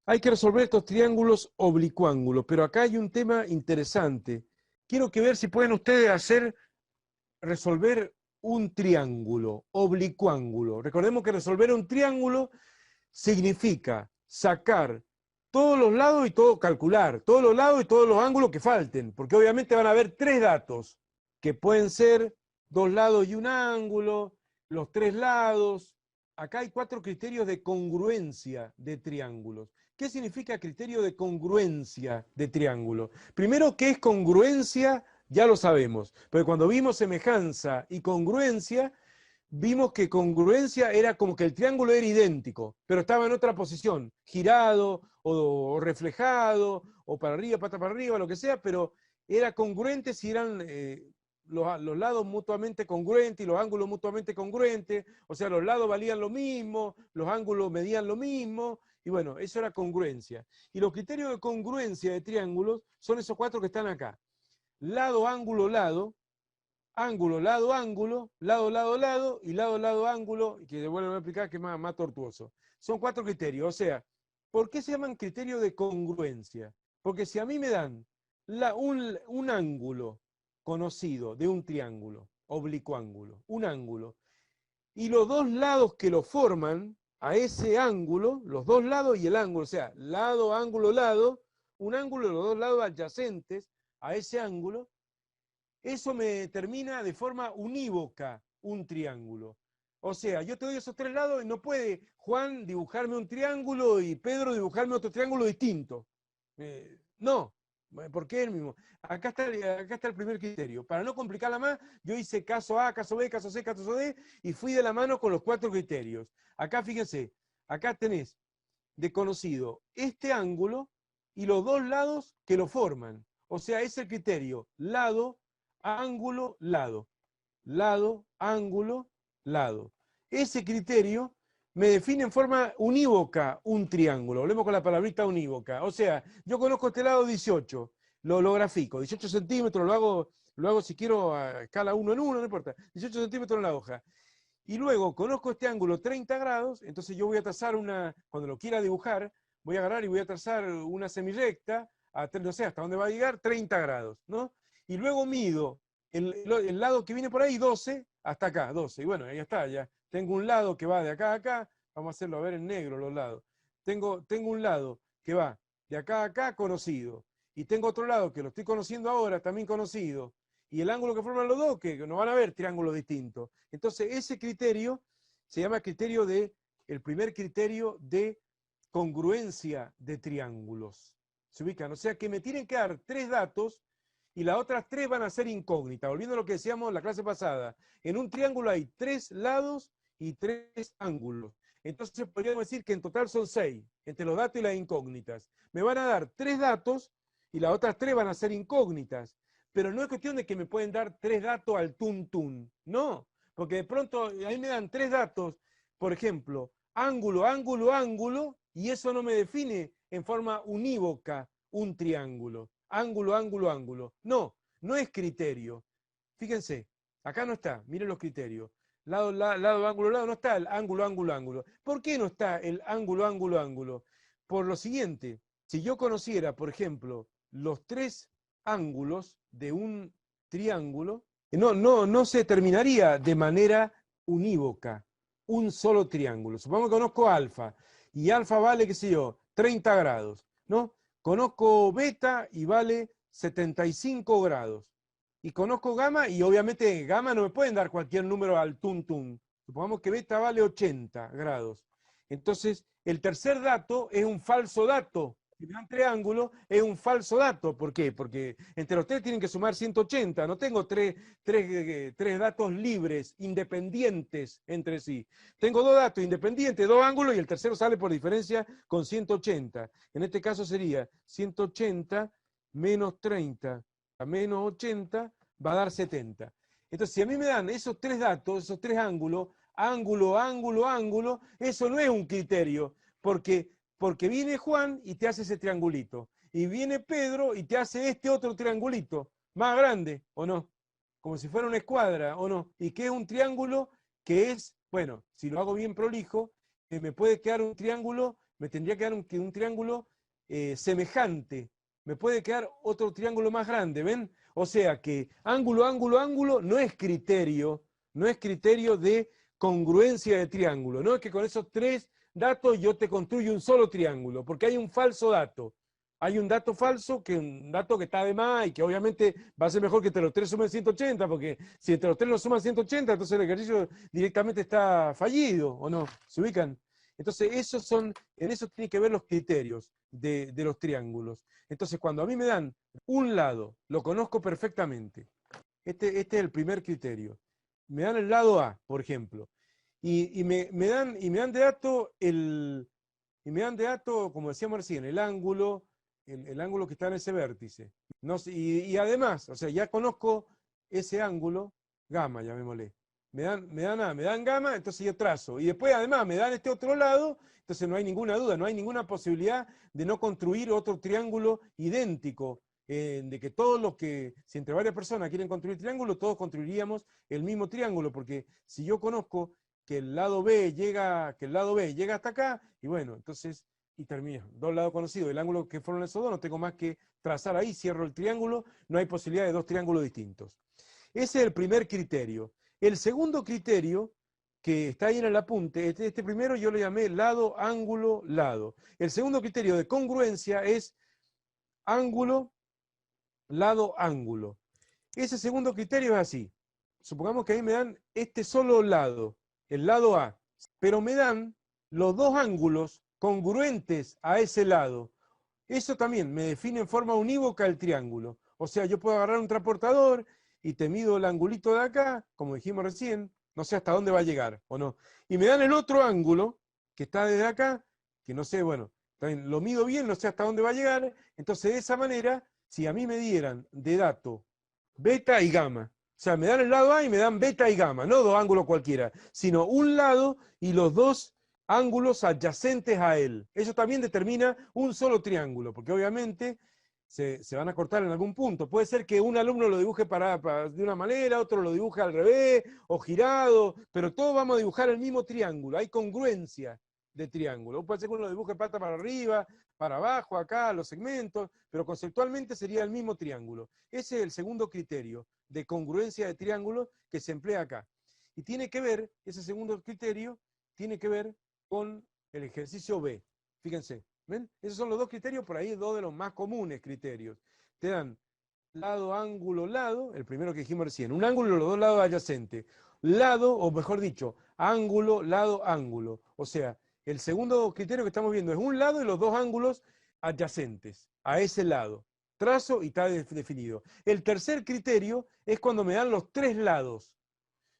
Hay que resolver estos triángulos oblicuángulos, pero acá hay un tema interesante. Quiero que ver si pueden ustedes resolver un triángulo oblicuángulo. Recordemos que resolver un triángulo significa sacar todos los lados y todo, calcular todos los lados y todos los ángulos que falten, porque obviamente van a haber tres datos, que pueden ser dos lados y un ángulo, los tres lados. Acá hay cuatro criterios de congruencia de triángulos. ¿Qué significa criterio de congruencia de triángulo? Primero, ¿qué es congruencia? Ya lo sabemos, pero cuando vimos semejanza y congruencia, vimos que congruencia era como que el triángulo era idéntico, pero estaba en otra posición, girado o reflejado, o para arriba, pata para arriba, lo que sea, pero era congruente si eran los lados mutuamente congruentes y los ángulos mutuamente congruentes, o sea, los lados valían lo mismo, los ángulos medían lo mismo, y bueno, eso era congruencia. Y los criterios de congruencia de triángulos son esos cuatro que están acá. Lado, ángulo, lado, ángulo, lado, ángulo, lado, lado, lado, y lado, lado, ángulo, y que de vuelvo a explicar que es más tortuoso. Son cuatro criterios, o sea, ¿por qué se llaman criterios de congruencia? Porque si a mí me dan un ángulo conocido de un triángulo, oblicuángulo, un ángulo, y los dos lados que lo forman a ese ángulo, los dos lados y el ángulo, o sea, lado, ángulo, lado, un ángulo de los dos lados adyacentes a ese ángulo, eso me determina de forma unívoca un triángulo. O sea, yo te doy esos tres lados y no puede Juan dibujarme un triángulo y Pedro dibujarme otro triángulo distinto. No, porque es el mismo. Acá está el primer criterio. Para no complicarla más, yo hice caso A, caso B, caso C, caso D y fui de la mano con los cuatro criterios. Acá fíjense, acá tenés de conocido este ángulo y los dos lados que lo forman. O sea, es el criterio lado, ángulo, lado. Lado, ángulo, lado. Ese criterio me define en forma unívoca un triángulo. Hablemos con la palabrita unívoca. O sea, yo conozco este lado 18, lo grafico, 18 centímetros, lo hago si quiero a escala 1 en 1, no importa, 18 centímetros en la hoja. Y luego conozco este ángulo 30 grados, entonces yo voy a trazar cuando lo quiera dibujar, voy a agarrar y voy a trazar una semirrecta, no sé hasta dónde va a llegar, 30 grados, ¿no? Y luego mido el lado que viene por ahí, 12, hasta acá, 12. Y bueno, ahí está, ya. Tengo un lado que va de acá a acá, vamos a hacerlo a ver en negro los lados. Tengo un lado que va de acá a acá, conocido. Y tengo otro lado que lo estoy conociendo ahora, también conocido. Y el ángulo que forman los dos, que no van a ver triángulos distintos. Entonces, ese criterio se llama el primer criterio de congruencia de triángulos. Se ubican, o sea que me tienen que dar tres datos y las otras tres van a ser incógnitas. Volviendo a lo que decíamos en la clase pasada, en un triángulo hay tres lados y tres ángulos. Entonces podríamos decir que en total son 6, entre los datos y las incógnitas. Me van a dar tres datos y las otras tres van a ser incógnitas. Pero no es cuestión de que me pueden dar tres datos al tuntún, no, porque de pronto a mí me dan tres datos, por ejemplo, ángulo, ángulo, ángulo, y eso no me define en forma unívoca un triángulo. Ángulo, ángulo, ángulo. No, no es criterio. Fíjense, acá no está, miren los criterios. Lado, ángulo, lado, no está el ángulo, ángulo, ángulo. ¿Por qué no está el ángulo, ángulo, ángulo? Por lo siguiente, si yo conociera, por ejemplo, los tres ángulos de un triángulo, no se determinaría de manera unívoca un solo triángulo. Supongamos que conozco alfa, y alfa vale, qué sé yo, 30 grados, ¿no? Conozco beta y vale 75 grados. Y conozco gamma y obviamente gamma no me pueden dar cualquier número al tuntún. Supongamos que beta vale 80 grados. Entonces, el tercer dato es un falso dato. Si me dan triángulo, es un falso dato. ¿Por qué? Porque entre los tres tienen que sumar 180. No tengo tres datos libres, independientes entre sí. Tengo dos datos independientes, dos ángulos, y el tercero sale por diferencia con 180. En este caso sería 180 menos 30 a menos 80 va a dar 70. Entonces, si a mí me dan esos tres datos, esos tres ángulos, ángulo, ángulo, ángulo, eso no es un criterio, porque viene Juan y te hace ese triangulito, y viene Pedro y te hace este otro triangulito, más grande, ¿o no? Como si fuera una escuadra, ¿o no? Y que es un triángulo que es, bueno, si lo hago bien prolijo, me puede quedar un triángulo me tendría que dar un triángulo semejante. Me puede quedar otro triángulo más grande, ¿ven? O sea que ángulo, ángulo, ángulo no es criterio de congruencia de triángulo. No es que con esos tres datos yo te construyo un solo triángulo, porque hay un falso dato. Hay un dato falso, que un dato que está de más y que obviamente va a ser mejor que entre los tres sumen 180, porque si entre los tres no suman 180, entonces el ejercicio directamente está fallido, ¿o no? ¿Se ubican? Entonces, en eso tiene que ver los criterios de los triángulos. Entonces, cuando a mí me dan un lado, lo conozco perfectamente. Este es el primer criterio. Me dan el lado A, por ejemplo, y me dan de dato como decíamos recién, el ángulo que está en ese vértice. No sé, y además, o sea, ya conozco ese ángulo, gamma, llamémosle. Me dan gamma, entonces yo trazo. Y después, además, me dan este otro lado, entonces no hay ninguna duda, no hay ninguna posibilidad de no construir otro triángulo idéntico. De que si entre varias personas quieren construir triángulo, todos construiríamos el mismo triángulo, porque si yo conozco que el lado B llega hasta acá, y bueno, entonces, y termino, dos lados conocidos, el ángulo que fueron esos dos, no tengo más que trazar ahí, cierro el triángulo, no hay posibilidad de dos triángulos distintos. Ese es el primer criterio. El segundo criterio, que está ahí en el apunte, este primero yo le llamé lado, ángulo, lado. El segundo criterio de congruencia es ángulo, lado, ángulo. Ese segundo criterio es así. Supongamos que ahí me dan este solo lado, el lado A, pero me dan los dos ángulos congruentes a ese lado. Eso también me define en forma unívoca el triángulo. O sea, yo puedo agarrar un transportador y te mido el angulito de acá, como dijimos recién, no sé hasta dónde va a llegar o no. Y me dan el otro ángulo, que está desde acá, que no sé, bueno, también lo mido bien, no sé hasta dónde va a llegar. Entonces, de esa manera, si a mí me dieran de dato beta y gamma, o sea, me dan el lado A y me dan beta y gamma, no dos ángulos cualquiera, sino un lado y los dos ángulos adyacentes a él. Eso también determina un solo triángulo, porque obviamente se van a cortar en algún punto. Puede ser que un alumno lo dibuje de una manera, otro lo dibuje al revés o girado, pero todos vamos a dibujar el mismo triángulo. Hay congruencia de triángulo. Puede ser que uno lo dibuje pata para arriba, para abajo, acá, los segmentos, pero conceptualmente sería el mismo triángulo. Ese es el segundo criterio de congruencia de triángulo que se emplea acá. Y tiene que ver, ese segundo criterio, tiene que ver con el ejercicio B. Fíjense, ¿ven? Esos son los dos criterios, por ahí dos de los más comunes criterios. Te dan lado, ángulo, lado, el primero que dijimos recién, un ángulo, los dos lados adyacentes. Lado, o mejor dicho, ángulo, lado, ángulo. O sea, el segundo criterio que estamos viendo es un lado y los dos ángulos adyacentes a ese lado. Trazo y está definido. El tercer criterio es cuando me dan los tres lados.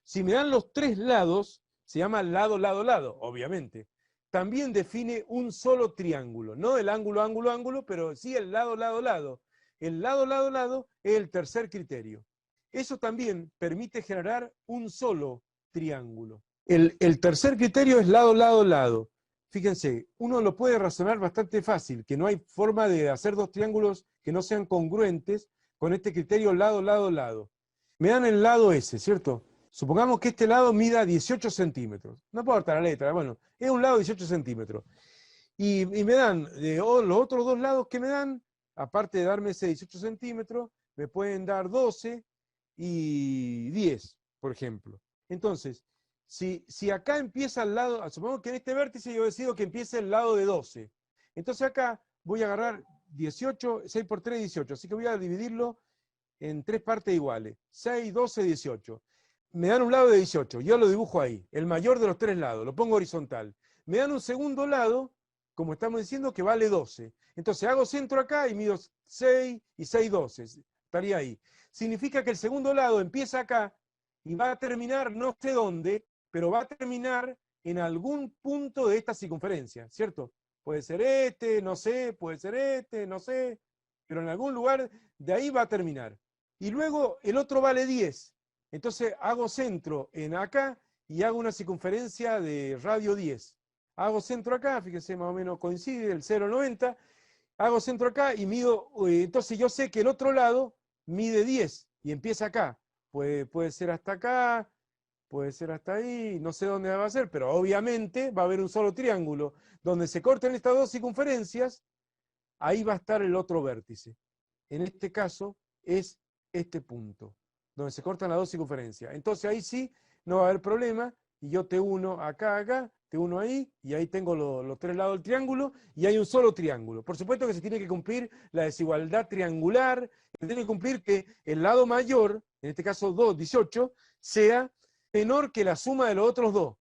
Si me dan los tres lados, se llama lado, lado, lado, obviamente. También define un solo triángulo, no el ángulo, ángulo, ángulo, pero sí el lado, lado, lado. El lado, lado, lado es el tercer criterio. Eso también permite generar un solo triángulo. El tercer criterio es lado, lado, lado. Fíjense, uno lo puede razonar bastante fácil, que no hay forma de hacer dos triángulos que no sean congruentes con este criterio lado, lado, lado. Me dan el lado S, ¿cierto? Supongamos que este lado mida 18 centímetros. No importa la letra, bueno, es un lado 18 centímetros. Y me dan, los otros dos lados que me dan, aparte de darme ese 18 centímetros, me pueden dar 12 y 10, por ejemplo. Entonces, si acá empieza el lado, supongamos que en este vértice yo decido que empiece el lado de 12. Entonces acá voy a agarrar 18, 6 por 3, 18. Así que voy a dividirlo en tres partes iguales. 6, 12, 18. Me dan un lado de 18. Yo lo dibujo ahí, el mayor de los tres lados. Lo pongo horizontal. Me dan un segundo lado, como estamos diciendo, que vale 12. Entonces hago centro acá y mido 6 y 6, 12. Estaría ahí. Significa que el segundo lado empieza acá y va a terminar no sé dónde, pero va a terminar en algún punto de esta circunferencia, ¿cierto? Puede ser este, no sé, puede ser este, no sé, pero en algún lugar de ahí va a terminar. Y luego el otro vale 10. Entonces hago centro en acá y hago una circunferencia de radio 10. Hago centro acá, fíjense, más o menos coincide, el 0,90. Hago centro acá y mido, entonces yo sé que el otro lado mide 10 y empieza acá. Puede ser hasta acá, puede ser hasta ahí, no sé dónde va a ser, pero obviamente va a haber un solo triángulo. Donde se corten estas dos circunferencias, ahí va a estar el otro vértice. En este caso es este punto, donde se cortan las dos circunferencias. Entonces ahí sí no va a haber problema, y yo te uno acá, acá, te uno ahí, y ahí tengo los tres lados del triángulo, y hay un solo triángulo. Por supuesto que se tiene que cumplir la desigualdad triangular, se tiene que cumplir que el lado mayor, en este caso 2, 18, sea menor que la suma de los otros dos.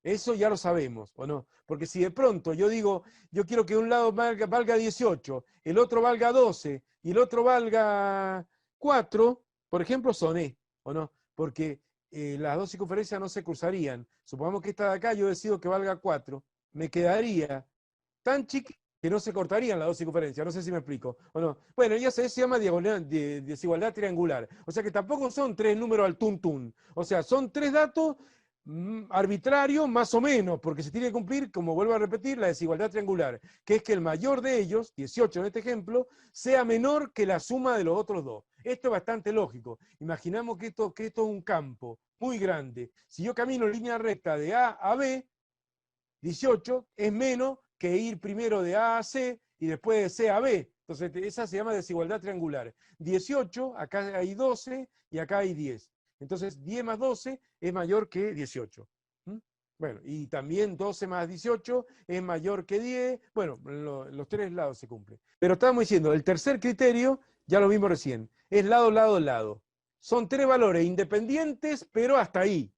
Eso ya lo sabemos, ¿o no? Porque si de pronto yo digo, yo quiero que un lado valga 18, el otro valga 12 y el otro valga 4, por ejemplo, soné, ¿o no? Porque las dos circunferencias no se cruzarían. Supongamos que esta de acá yo decido que valga 4, me quedaría tan chiquita que no se cortarían las dos circunferencias. No sé si me explico, ¿o no? Bueno, ya se llama desigualdad triangular. O sea que tampoco son tres números al tuntún. O sea, son tres datos arbitrario más o menos, porque se tiene que cumplir, como vuelvo a repetir, la desigualdad triangular, que es que el mayor de ellos, 18 en este ejemplo, sea menor que la suma de los otros dos. Esto es bastante lógico. Imaginamos que esto es un campo muy grande. Si yo camino en línea recta de A a B, 18 es menos que ir primero de A a C y después de C a B. Entonces esa se llama desigualdad triangular. 18, acá hay 12 y acá hay 10. Entonces 10 más 12 es mayor que 18. Bueno, y también 12 más 18 es mayor que 10. Bueno, los tres lados se cumplen. Pero estábamos diciendo, el tercer criterio, ya lo vimos recién, es lado, lado, lado. Son tres valores independientes, pero hasta ahí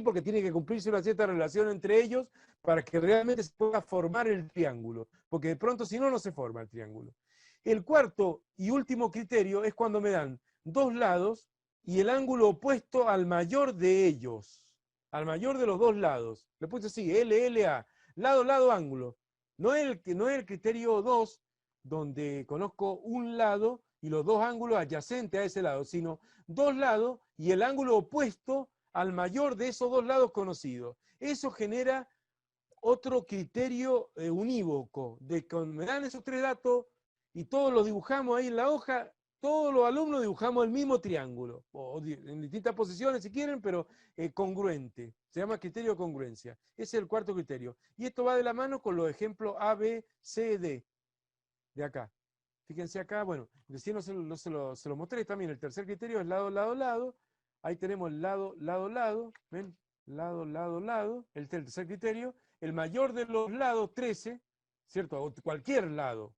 porque tiene que cumplirse una cierta relación entre ellos para que realmente se pueda formar el triángulo, porque de pronto si no, no se forma el triángulo. El cuarto y último criterio es cuando me dan dos lados y el ángulo opuesto al mayor de ellos, al mayor de los dos lados. Le puse así, LLA, lado, lado, ángulo. No es el criterio 2, donde conozco un lado y los dos ángulos adyacentes a ese lado, sino dos lados y el ángulo opuesto al mayor de esos dos lados conocidos. Eso genera otro criterio unívoco, de que me dan esos tres datos y todos los dibujamos ahí en la hoja, todos los alumnos dibujamos el mismo triángulo, o en distintas posiciones si quieren, pero congruente. Se llama criterio de congruencia. Ese es el cuarto criterio. Y esto va de la mano con los ejemplos A, B, C, D, de acá. Fíjense acá, bueno, recién se lo mostré también. El tercer criterio es lado, lado, lado. Ahí tenemos lado, lado, lado. ¿Ven? Lado, lado, lado. El tercer criterio. El mayor de los lados, 13, ¿cierto? O cualquier lado.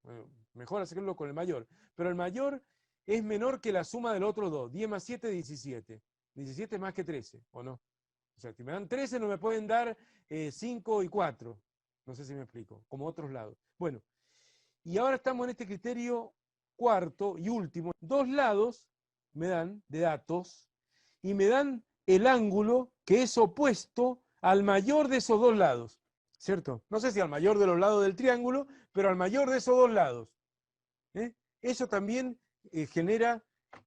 Mejor hacerlo con el mayor. Pero el mayor es menor que la suma de los otros dos. 10 más 7, 17. 17 es más que 13, ¿o no? O sea, si me dan 13 no me pueden dar 5 y 4. No sé si me explico. Como otros lados. Bueno. Y ahora estamos en este criterio cuarto y último. Dos lados me dan de datos y me dan el ángulo que es opuesto al mayor de esos dos lados, ¿cierto? No sé si al mayor de los lados del triángulo, pero al mayor de esos dos lados. Eso también genera